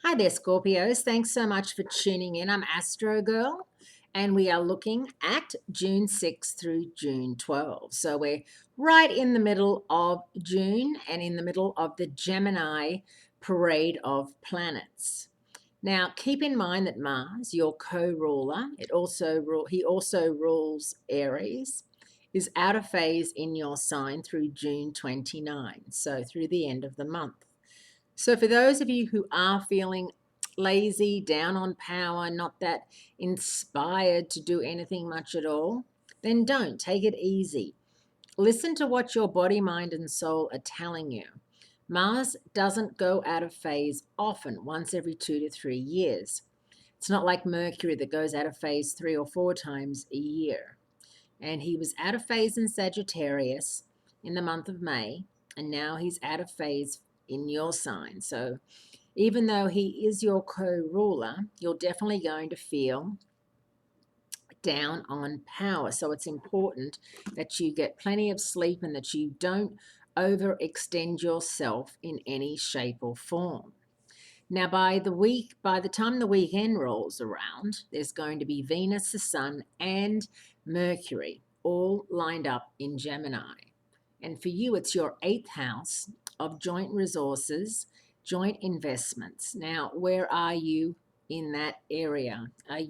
Hi there, Scorpios. Thanks so much for tuning in. I'm Astrogirl, and we are looking at June 6th through June 12th. So we're right in the middle of June and in the middle of the Gemini parade of planets. Now, keep in mind that Mars, your co-ruler, he also rules Aries, is out of phase in your sign through June 29, so through the end of the month. So, for those of you who are feeling lazy, down on power, not that inspired to do anything much at all, then don't. Take it easy. Listen to what your body, mind, and soul are telling you. Mars doesn't go out of phase often, once every 2 to 3 years. It's not like Mercury that goes out of phase 3 or 4 times a year. And he was out of phase in Sagittarius in the month of May, and now he's out of phase in your sign. So even though he is your co-ruler, you're definitely going to feel down on power. So it's important that you get plenty of sleep and that you don't overextend yourself in any shape or form. Now, by the time the weekend rolls around, there's going to be Venus, the Sun, and Mercury all lined up in Gemini. And for you, it's your eighth house of joint resources, joint investments. Now, where are you in that area? Have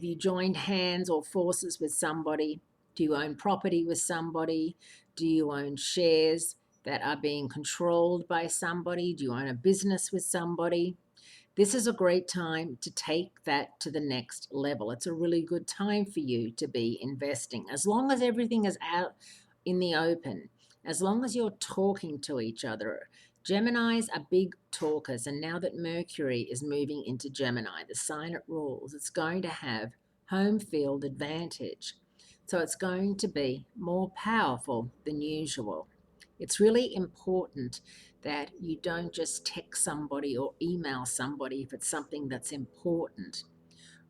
you joined hands or forces with somebody? Do you own property with somebody? Do you own shares that are being controlled by somebody? Do you own a business with somebody? This is a great time to take that to the next level. It's a really good time for you to be investing. As long as everything is out in the open, as long as you're talking to each other. Geminis are big talkers, and now that Mercury is moving into Gemini, the sign it rules, it's going to have home field advantage. So it's going to be more powerful than usual. It's really important that you don't just text somebody or email somebody if it's something that's important.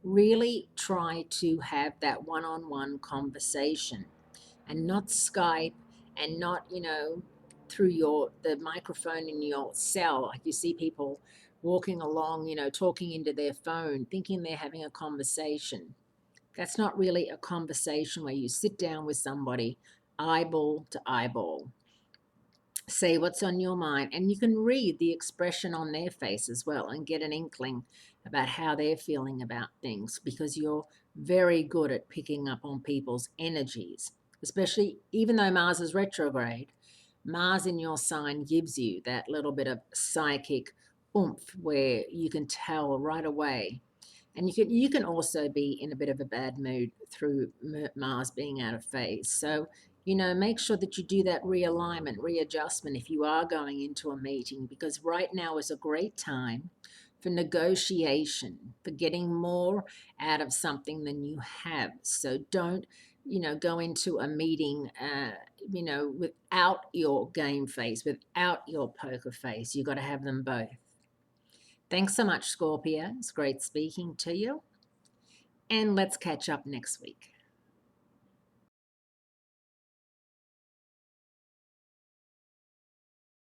Really try to have that one-on-one conversation and not Skype and not, through the microphone in your cell. Like you see people walking along, talking into their phone, thinking they're having a conversation. That's not really a conversation where you sit down with somebody eyeball to eyeball, say what's on your mind, and you can read the expression on their face as well and get an inkling about how they're feeling about things, because you're very good at picking up on people's energies, especially even though Mars is retrograde. Mars in your sign gives you that little bit of psychic oomph where you can tell right away. And you can also be in a bit of a bad mood through Mars being out of phase. So, make sure that you do that realignment, readjustment if you are going into a meeting, because right now is a great time for negotiation, for getting more out of something than you have. So don't, go into a meeting, without your game face, without your poker face. You've got to have them both. Thanks so much, Scorpio. It's great speaking to you. And let's catch up next week.